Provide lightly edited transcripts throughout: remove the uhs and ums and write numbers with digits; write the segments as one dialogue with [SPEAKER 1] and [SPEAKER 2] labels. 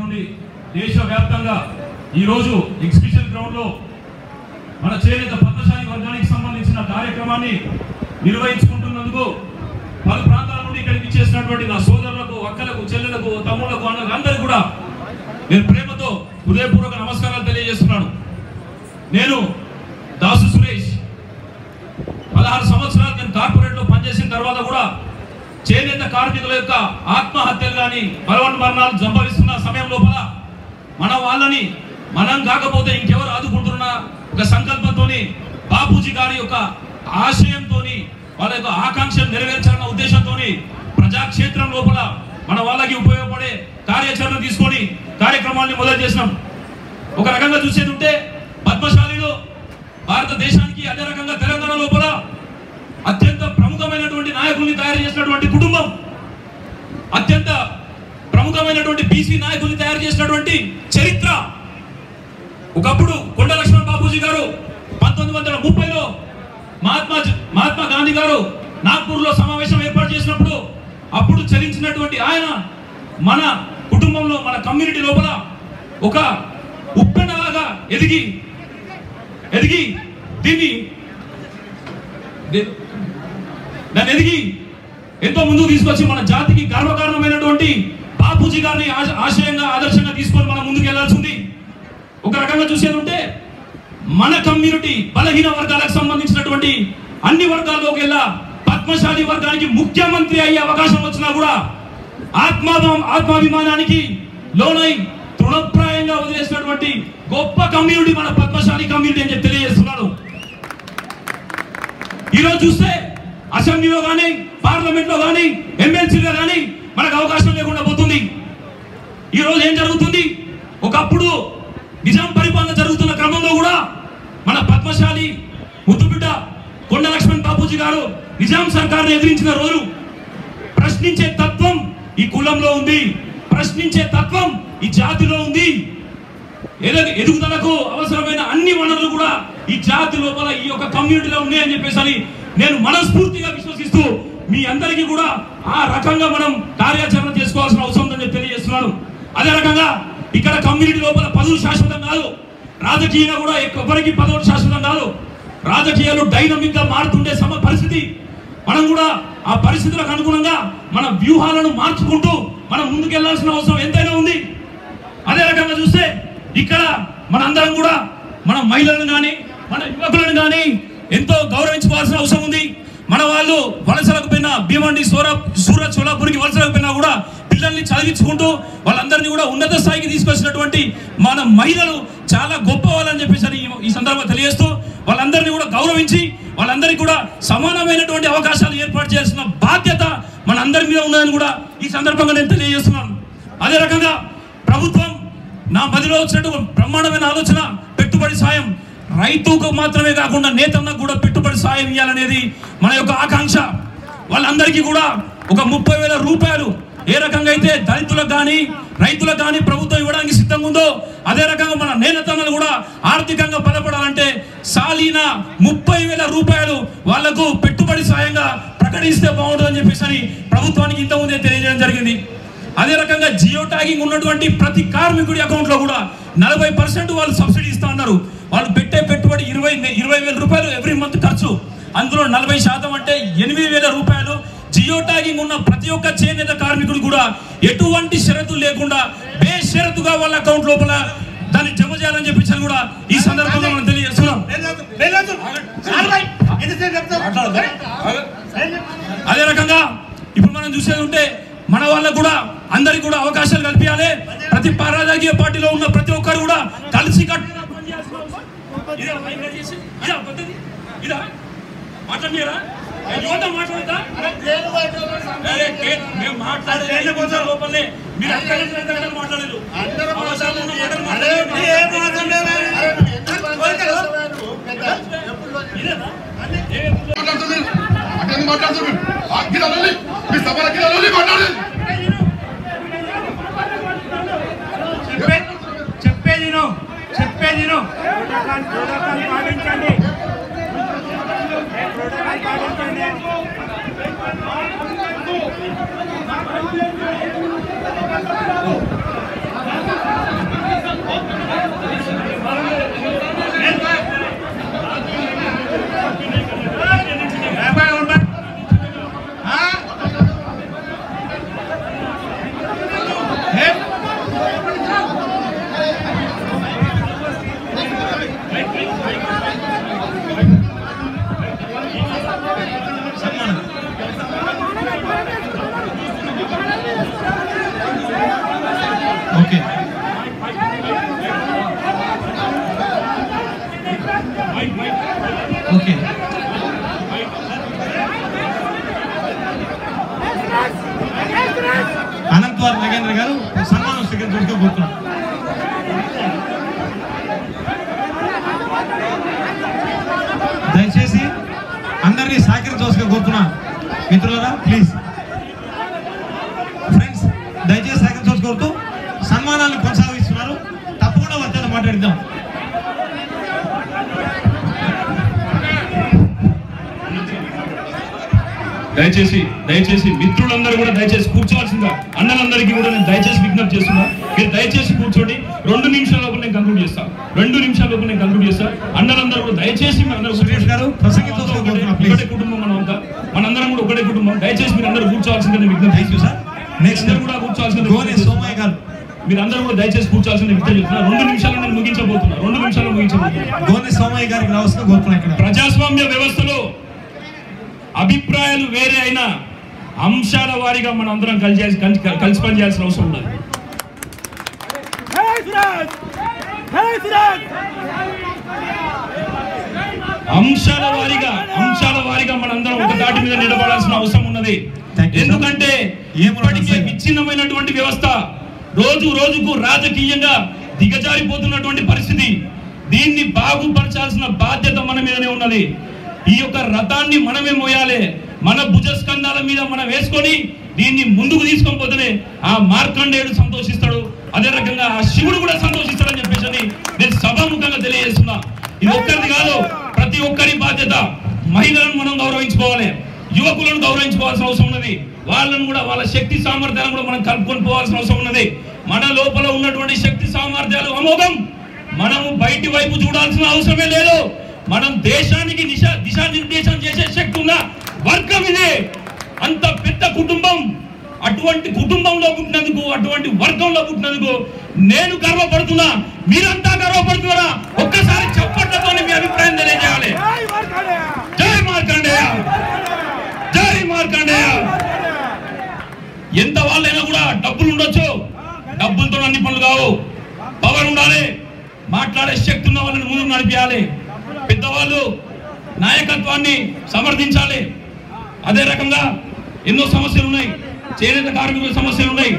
[SPEAKER 1] నుండి దేశవ్యాప్తంగా ఈరోజు ఎగ్జిబిషన్ గ్రౌండ్లో మన చేనేత పద్మశాలి వర్గానికి సంబంధించిన కార్యక్రమాన్ని నిర్వహించుకుంటున్నందుకు పలు ప్రాంతాల నుండి ఇక్కడికి చేసినటువంటి నా సోదరులకు, అక్కలకు, చెల్లెలకు, తమ్ముళ్లకు, అన్నలకు అందరికీ కూడా నేను ప్రేమతో హృదయపూర్వక నమస్కారాలు తెలియజేస్తున్నాను. నేను దాసు సురేష్ 16 సంవత్సరాలు నేను కార్పొరేట్లో పనిచేసిన తర్వాత కూడా చేనేత కార్మికుల యొక్క ఆత్మహత్యలు కానీ మరణాలు సంభవిస్తున్న సమయం లోపల మన వాళ్ళని మనం కాకపోతే ఇంకెవరు ఆదుకుంటున్న ఒక సంకల్పంతో బాపూజీ గారి యొక్క ఆశయంతో వాళ్ళ యొక్క ఆకాంక్షను నెరవేర్చాలన్న ఉద్దేశంతో ప్రజాక్షేత్రం లోపల మన వాళ్ళకి ఉపయోగపడే కార్యాచరణ తీసుకొని కార్యక్రమాన్ని మొదలు చేసినాం. ఒక రకంగా చూసేది ఉంటే పద్మశాలిలో భారతదేశానికి అదే రకంగా తెలంగాణ లోపల అత్యంత ప్రముఖమైనటువంటి నాయకుల్ని తయారు చేసినటువంటి కుటుంబం, అత్యంత ప్రముఖమైనటువంటి బీసీ నాయకుల్ని తయారు చేసినటువంటి చరిత్ర. ఒకప్పుడు కొండ లక్ష్మణ్ బాపూజీ గారు 1930లో మహాత్మా గాంధీ గారు నాగ్పూర్లో సమావేశం ఏర్పాటు చేసినప్పుడు అప్పుడు చలించినటువంటి ఆయన మన కుటుంబంలో, మన కమ్యూనిటీ లోపల ఒక ఉప్పెనలాగా ఎదిగి దాన్ని ఎదిగి ఎంతో ముందుకు తీసుకొచ్చి మన జాతికి గర్వకారణమైనటువంటి బాపూజీ గారిని ఆశయంగా, ఆదర్శంగా తీసుకొని మనం ముందుకు వెళ్లాల్సింది. ఒక రకంగా చూసేది ఉంటే మన కమ్యూనిటీ బలహీన వర్గాలకు సంబంధించినటువంటి అన్ని వర్గాల్లోకి వెళ్ళా పద్మశాలి వర్గానికి ముఖ్యమంత్రి అయ్యే అవకాశం వచ్చినా కూడా ఆత్మాభిమానానికి లోనై తృణప్రాయంగా వదిలేసినటువంటి గొప్ప కమ్యూనిటీ మన పద్మశాలి కమ్యూనిటీ అని చెప్పి తెలియజేస్తున్నాను. ఈరోజు చూస్తే అసెంబ్లీలో కానీ, పార్లమెంట్ లో కానీ, ఎమ్మెల్సీలో కానీ మనకు అవకాశం లేకుండా పోతుంది. ఈరోజు ఏం జరుగుతుంది? ఒకప్పుడు నిజాం పరిపాలన జరుగుతున్న క్రమంలో కూడా మన పద్మశాలి ముద్దుబిడ్డ కొండ లక్ష్మణ్ బాపూజీ గారు నిజాం సర్కార్ని ఎదిరించిన రోజు ప్రశ్నించే తత్వం ఈ కులంలో ఉంది, ప్రశ్నించే తత్వం ఈ జాతిలో ఉంది. ఎదుగుదలకు అవసరమైన అన్ని వనరులు కూడా ఈ జాతి లోపల, ఈ యొక్క కమ్యూనిటీలో ఉన్నాయని చెప్పేసి నేను మనస్ఫూర్తిగా విశ్వసిస్తూ మీ అందరికీ కూడా ఆ రకంగా మనం కార్యాచరణ చేసుకోవాల్సిన అవసరం ఉందని తెలియజేస్తున్నాను. అదే రకంగా ఇక్కడ కమ్యూనిటీ లోపల పదవులు శాశ్వతం కాదు, రాజకీయంగా కూడా ఎవరికి పదవులు శాశ్వతం కాదు. రాజకీయాలు డైనమిక్ గా మారుతుండే పరిస్థితి. మనం కూడా ఆ పరిస్థితులకు అనుగుణంగా మన వ్యూహాలను మార్చుకుంటూ మనం ముందుకెళ్లాల్సిన అవసరం ఎంతైనా ఉంది. అదే రకంగా చూస్తే ఇక్కడ మనందరం కూడా మన మహిళలను కానీ, మన యువకులను కానీ ఎంతో గౌరవించుకోవాల్సిన అవసరం ఉంది. మన వాళ్ళు వలసలకు పోయినా, భీమండి, సూరత్, సోలాపూర్కి వలసలకు పోయినా కూడా పిల్లల్ని చదివించుకుంటూ వాళ్ళందరినీ కూడా ఉన్నత స్థాయికి తీసుకొచ్చినటువంటి మన మహిళలు చాలా గొప్ప వాళ్ళని చెప్పేసి ఈ సందర్భంగా తెలియజేస్తూ వాళ్ళందరినీ కూడా గౌరవించి వాళ్ళందరికీ కూడా సమానమైనటువంటి అవకాశాలు ఏర్పాటు చేయాల్సిన బాధ్యత మన అందరి మీద ఉన్నదని కూడా ఈ సందర్భంగా నేను తెలియజేస్తున్నాను. అదే రకంగా ప్రభుత్వం నా మదిలో వచ్చినట్టు బ్రహ్మాండమైన ఆలోచన, పెట్టుబడి సాయం రైతుకు మాత్రమే కాకుండా నేతన్నకు కూడా పెట్టుబడి సాయం ఇవ్వాలనేది మన యొక్క ఆకాంక్ష. వాళ్ళందరికీ కూడా ఒక 30,000 రూపాయలు ఏ రకంగా అయితే దళితులకు కానీ, రైతులకు కానీ ప్రభుత్వం ఇవ్వడానికి సిద్ధంగా ఉందో అదే రకంగా మన నేతన్నలు కూడా ఆర్థికంగా బలపడాలంటే సాలీన 30,000 రూపాయలు వాళ్లకు పెట్టుబడి సాయంగా ప్రకటిస్తే బాగుంటుందని చెప్పేసి ప్రభుత్వానికి ఇంతకుముందే తెలియజేయడం జరిగింది. అదే రకంగా జియో ట్యాగింగ్ ఉన్నటువంటి ప్రతి కార్మికుడి అకౌంట్ లో కూడా 40% వాళ్ళు సబ్సిడీ ఇస్తా అన్నారు. వాళ్ళు పెట్టే పెట్టుబడి 20,000 రూపాయలు ఎవ్రీ మంత్ ఖర్చు. అందులో 40% అంటే 8,000 రూపాయలు జియో ట్యాగింగ్ ఉన్న ప్రతి ఒక్క చేనేత కార్మికుడు కూడా ఎటువంటి షరతులు లేకుండా బేషరతుగా వాళ్ళ అకౌంట్ లోపల దాన్ని జమ చేయాలని చెప్పి కూడా ఈ సందర్భంగా మనం తెలియజేస్తున్నాం. అదే రకంగా ఇప్పుడు మనం చూసేది ఉంటే మన వాళ్ళకు కూడా అందరికి కూడా అవకాశాలు కల్పించాలి. ప్రతి రాజకీయ పార్టీలో ఉన్న ప్రతి ఒక్కరు కూడా కలిసి మాట్లాడినారా? మాట్లాడతా లోపలే మీరు మాట్లాడలేదు. చెప్పేది పాటించండి.
[SPEAKER 2] ద్వార్ నాగేంద్ర గారు సన్మానం స్వీకరించడానికి కోరుతున్నాం. దయచేసి అందరినీ సహకరించవలసిగా కోరుతున్నా మిత్రులారా, ప్లీజ్ ఫ్రెండ్స్ దయచేసి సహకరించవలసి కోరుతూ సన్మానాలను కొనసాగిస్తున్నారు. తప్పకుండా వారితో మాట్లాడిద్దాం.
[SPEAKER 1] దయచేసి మిత్రులందరూ కూడా దయచేసి కూర్చోవాల్సిందిగా అన్నలందరికీ కూడా నేను దయచేసి విజ్ఞప్తి చేస్తున్నా. మీరు దయచేసి కూర్చోండి. 2 నిమిషాల లోపు నేను కంక్లూడ్ చేస్తాను. 2 నిమిషాల లోపు నేను కంక్లూడ్ చేస్తాను. అన్నలందరూ కూడా దయచేసి
[SPEAKER 2] సురేష్ గారు
[SPEAKER 1] ఒకటే కుటుంబం, మనం అంతా మనందరం కూడా ఒకటే కుటుంబం. దయచేసి మీరు అందరూ కూర్చోవాల్సిందిగా విజ్ఞప్తి సార్. నెక్స్ట్ కూడా కూర్చోవాల్సింది
[SPEAKER 2] సోమయ్య గారు,
[SPEAKER 1] మీరు అందరూ కూడా దయచేసి కూర్చోవాల్సింది విజ్ఞప్తి చేస్తున్నా. 2 నిమిషాలు నేను ముగించబోతున్నా. 2 నిమిషాలు ముగించబోతున్నా.
[SPEAKER 2] గోనె సోమయ్య గారికి రావాల్సిన కోరుతున్నా. ఇక్కడ
[SPEAKER 1] ప్రజాస్వామ్య వ్యవస్థలో అభిప్రాయాలు వేరే అయినా అంశాల వారీగా మనం అందరం కలిసి పనిచేయాల్సిన అవసరం ఉన్నది. అంశాల వారీగా మనందరం ఒక దాటి మీద నిలబడాల్సిన అవసరం ఉన్నది. ఎందుకంటే ఇప్పటికే విచ్ఛిన్నమైనటువంటి వ్యవస్థ రోజు రోజుకు రాజకీయంగా దిగజారిపోతున్నటువంటి పరిస్థితి. దీన్ని బాగుపరచాల్సిన బాధ్యత మన మీదనే ఉన్నది. ఈ యొక్క రథాన్ని మనమే మోయాలి. మన భుజస్కంధాల మీద మనం వేసుకొని దీన్ని ముందుకు తీసుకొని పోతేనే ఆ మార్కండేయుడు సంతోషిస్తాడు, అదే రకంగా ఆ శివుడు కూడా సంతోషిస్తాడని చెప్పేసి నేను సభాముఖంగా తెలియజేస్తున్నా. ఇది ఒక్కరిది కాదు, ప్రతి ఒక్కరి బాధ్యత. మహిళలను మనం గౌరవించుకోవాలి, యువకులను గౌరవించుకోవాల్సిన అవసరం ఉన్నది. వాళ్ళను కూడా వాళ్ళ శక్తి సామర్థ్యాలను కూడా మనం కలుపుకొని పోవాల్సిన అవసరం ఉన్నది. మన లోపల ఉన్నటువంటి శక్తి సామర్థ్యాలు అమోఘం. మనము బయటి వైపు చూడాల్సిన అవసరమే లేదు. మనం దేశానికి దిశానిర్దేశం చేసే శక్తి ఉన్న వర్గం ఇదే. అంత పెద్ద కుటుంబం, అటువంటి కుటుంబంలో పుట్టినందుకు, అటువంటి వర్గంలో పుట్టినందుకు నేను గర్వపడుతున్నా. మీరంతా గర్వపడుతున్నారా? ఒక్కసారి చప్పట్లతో మీ అభిప్రాయం తెలియజేయాలి. జై మార్కండేయ, జై మార్కండేయ. ఎంత వాళ్ళైనా కూడా డబ్బులు ఉండొచ్చు, డబ్బులతో అన్ని పనులు కావు. పవర్ ఉండాలి, మాట్లాడే శక్తి ఉన్న వాళ్ళని ముందుకు నడిపించాలి. పెద్దవాళ్ళు నాయకత్వాన్ని సమర్థించాలి. అదే రకంగా ఎన్నో సమస్యలు ఉన్నాయి. చేనేత కార్మికుల సమస్యలు ఉన్నాయి,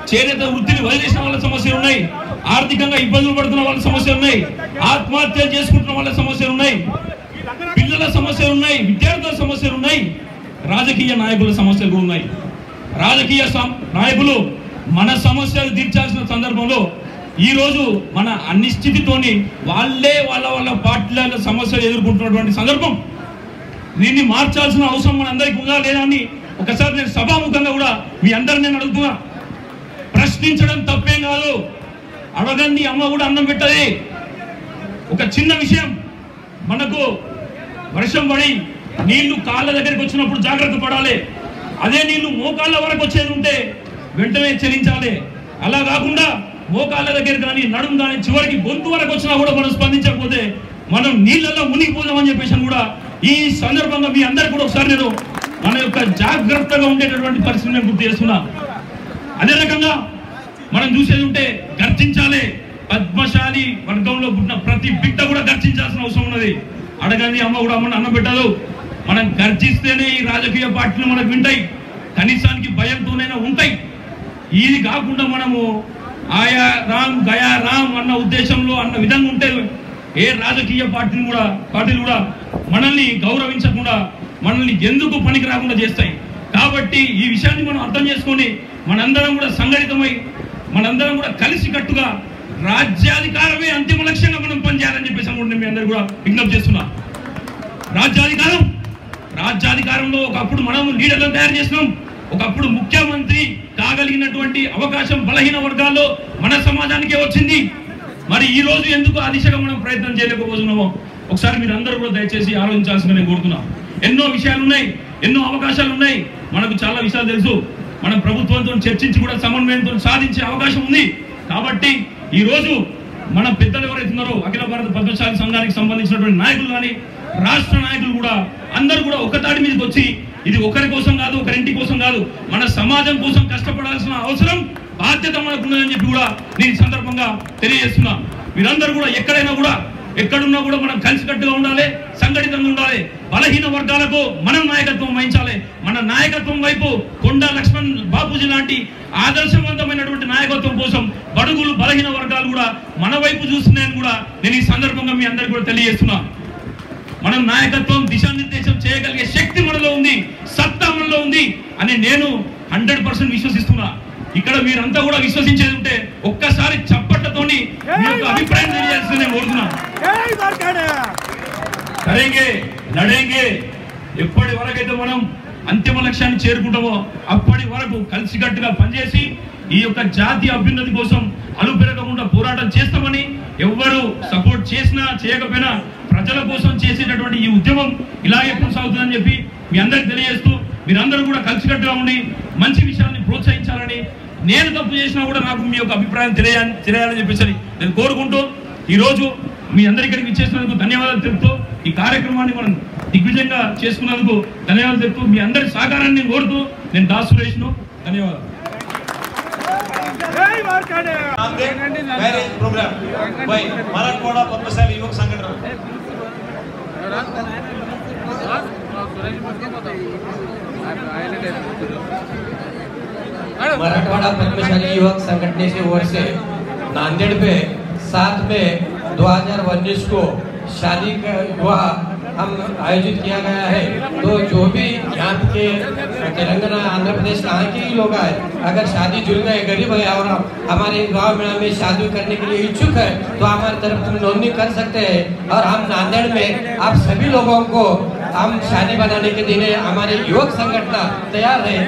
[SPEAKER 1] చేనేత వృత్తిని వదిలేసిన వాళ్ళ సమస్యలు ఉన్నాయి, ఆర్థికంగా ఇబ్బందులు పడుతున్న వాళ్ళ సమస్యలు ఉన్నాయి, ఆత్మహత్యలు చేసుకుంటున్న వాళ్ళ సమస్యలు ఉన్నాయి, పిల్లల సమస్యలు ఉన్నాయి, విద్యార్థుల సమస్యలు ఉన్నాయి, రాజకీయ నాయకుల సమస్యలు కూడా ఉన్నాయి. రాజకీయ నాయకులు మన సమస్యలు తీర్చాల్సిన సందర్భంలో ఈ రోజు మన అనిశ్చితితోని వాళ్ళే వాళ్ళ పార్టీల సమస్యలు ఎదుర్కొంటున్నటువంటి సందర్భం. దీన్ని మార్చాల్సిన అవసరం మన అందరికీ ఉందా లేదా అని ఒకసారి నేను సభాముఖంగా కూడా మీ అందరిని నేను అడుగుతున్నా. ప్రశ్నించడం తప్పేం కాదు, అడగండి అమ్మ కూడా అన్నం పెట్టది. ఒక చిన్న విషయం, మనకు వర్షం పడి నీళ్లు కాళ్ళ దగ్గరికి వచ్చినప్పుడు జాగ్రత్త పడాలి. అదే నీళ్లు మోకాళ్ళ వరకు వచ్చేది ఉంటే వెంటనే చెల్లించాలి. అలా కాకుండా మోకాళ్ళ దగ్గర కానీ నడుము కానీ చివరికి గొంతు వరకు వచ్చినా కూడా మనం స్పందించకపోతే మనం నీళ్ళల్లో మునిగిపోదామని చెప్పేసి కూడా ఈ సందర్భంగా మీ అందరికి కూడా ఒకసారి నేను మన యొక్క జాగ్రత్తగా ఉండేటటువంటి పరిస్థితిని నేను గుర్తు చేస్తున్నా. అదే రకంగా మనం చూసేది ఉంటే గర్జించాలి. పద్మశాలి వర్గంలో పుట్టిన ప్రతి బిడ్డ కూడా గర్జించాల్సిన అవసరం ఉన్నది. అడగండి అమ్మ కూడా అమ్మని అన్నం పెట్టదు. మనం గర్జిస్తేనే ఈ రాజకీయ పార్టీలు మనకు వింటాయి, కనీసానికి భయంతోనైనా ఉంటాయి. ఇది కాకుండా మనము ఆయా రామ్ గయా రామ్ అన్న ఉద్దేశంలో అన్న విధంగా ఉంటే ఏ రాజకీయ పార్టీలు కూడా మనల్ని గౌరవించకుండా, మనల్ని ఎందుకు పనికి రాకుండా చేస్తాయి. కాబట్టి ఈ విషయాన్ని మనం అర్థం చేసుకొని మనందరం కూడా సంఘటితమై మనందరం కూడా కలిసికట్టుగా రాజ్యాధికారమే అంతిమ లక్ష్యంగా మనం పనిచేయాలని చెప్పేసి అనుకుంటే మీ అందరూ కూడా విజ్ఞప్తి చేస్తున్నా. రాజ్యాధికారంలో ఒకప్పుడు మనం లీడర్లను తయారు చేసినాం. ఒకప్పుడు ముఖ్యమంత్రి కాగలిగినటువంటి అవకాశం బలహీన వర్గాల్లో మన సమాజానికే వచ్చింది. మరి ఈ రోజు ఎందుకు ఆ దిశగా మనం ప్రయత్నం చేయలేకపోతున్నామో ఒకసారి మీరు అందరూ కూడా దయచేసి ఆలోచించాల్సిందిగా నేను కోరుతున్నాం. ఎన్నో విషయాలు ఉన్నాయి, ఎన్నో అవకాశాలు ఉన్నాయి. మనకు చాలా విషయాలు తెలుసు. మనం ప్రభుత్వంతో చర్చించి కూడా సమన్వయంతో సాధించే అవకాశం ఉంది. కాబట్టి ఈ రోజు మన పెద్దలు ఎవరైతే ఉన్నారో అఖిల భారత పద్మశాలి సంఘానికి సంబంధించినటువంటి నాయకులు కానీ రాష్ట్ర నాయకులు కూడా అందరూ కూడా ఒక తాటి మీదకి వచ్చి ఇది ఒకరి కోసం కాదు, ఒకరింటి కోసం కాదు, మన సమాజం కోసం కష్టపడాల్సిన అవసరం బాధ్యత మనకు ఉన్నదని చెప్పి కూడా నేను సందర్భంగా తెలియజేస్తున్నా. మీరందరూ కూడా ఎక్కడైనా కూడా ఎక్కడున్నా కూడా మనం కలిసికట్టుగా ఉండాలి, సంఘటితంగా ఉండాలి. బలహీన వర్గాలకు మనం నాయకత్వం వహించాలి. మన నాయకత్వం వైపు కొండా లక్ష్మణ్ బాపూజీ లాంటి ఆదర్శవంతమైనటువంటి నాయకత్వం కోసం బడుగులు బలహీన వర్గాలు కూడా మన వైపు చూస్తున్నాయని కూడా నేను ఈ సందర్భంగా మీ అందరికీ కూడా తెలియజేస్తున్నా. మనం నాయకత్వం దిశానిర్దేశం చేయగలిగే శక్తి మనలో ఉంది, సత్తా మనలో ఉంది అని నేను 100% విశ్వసిస్తున్నా. ఇక్కడ మీరంతా కూడా విశ్వసించేది ఉంటే ఒక్కసారి చప్పట్లతోని మీ యొక్క అభిప్రాయం తెలియాల్సింది నేను కోరుతున్నాను. కరేంగే లడేంగే, ఎప్పటి వరకైతే మనం అంతిమ లక్ష్యాన్ని చేరుకుంటామో అప్పటి వరకు కలిసికట్టుగా పనిచేసి ఈ యొక్క జాతీయ అభ్యున్నతి కోసం అలుపెరగకుండా పోరాటం చేస్తామని, ఎవ్వరు సపోర్ట్ చేసినా చేయకపోయినా ప్రజల కోసం చేసేటటువంటి ఈ ఉద్యమం ఇలాగే కొనసాగుతుందని చెప్పి మీ అందరికి తెలియజేస్తూ, మీరందరూ కూడా కలిసికట్టుగా ఉండి మంచి విషయాన్ని ప్రోత్సహించాలని, నేను తప్పు చేసినా కూడా నాకు మీ యొక్క అభిప్రాయం తెలియాలని చెప్పేసి నేను కోరుకుంటూ ఈరోజు మీ అందరి ఇక్కడికి ఇచ్చేసినందుకు ధన్యవాదాలు తెలుపుతూ, ఈ కార్యక్రమాన్ని మనం దిగ్విజయంగా చేసుకున్నందుకు ధన్యవాదాలు తెలుపుతూ, మీ అందరి సహకారాన్ని కోరుతూ నేను దాస్ సురేష్ను. ధన్యవాదాలు.
[SPEAKER 2] प्रोग्राम भाई मराठवाड़ा पद्मशाली युवक संगठन
[SPEAKER 3] मराठवाड़ा पद्मशाली युवक संगठन से ओर से नांदेड़ पे 7 मई 2019 को शादी का विवाह हम आयोजित किया गया है। तो जो भी यहाँ के तेलंगाना आंध्र प्रदेश यहाँ के ही लोग आए, अगर शादी जुड़ गए गरीब है और हमारे गांव मेला में शादी करने के लिए इच्छुक है तो हमारी तरफ तुम नोंदनी कर सकते हैं। और हम नांदेड़ में आप सभी लोगों को हम शादी बनाने के दिन हमारे युवक संगठन तैयार है।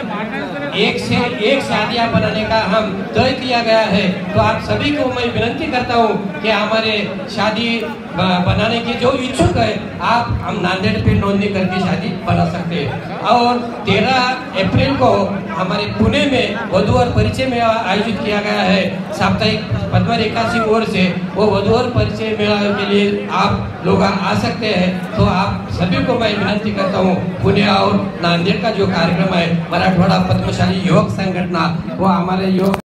[SPEAKER 3] 1 से 1 शादियां बनाने का हम तय किया गया है। तो आप सभी को मैं विनती करता हूं कि हमारे शादी बनाने के जो इच्छुक है आप हम नांदेड़ पे नोंदनी करके शादी बना सकते हैं। और 13 अप्रैल को हमारे पुणे में वधू और परिचय मेला आयोजित किया गया है साप्ताहिक पद्म रेखा की ओर से। वो वधू और परिचय मेला के लिए आप लोग आ सकते हैं। तो आप सभी को मैं विनती करता हूँ, पुणे और नांदेड़ का जो कार्यक्रम है मराठवाड़ा पद्मशाली युवक संगठन, वो हमारे युवक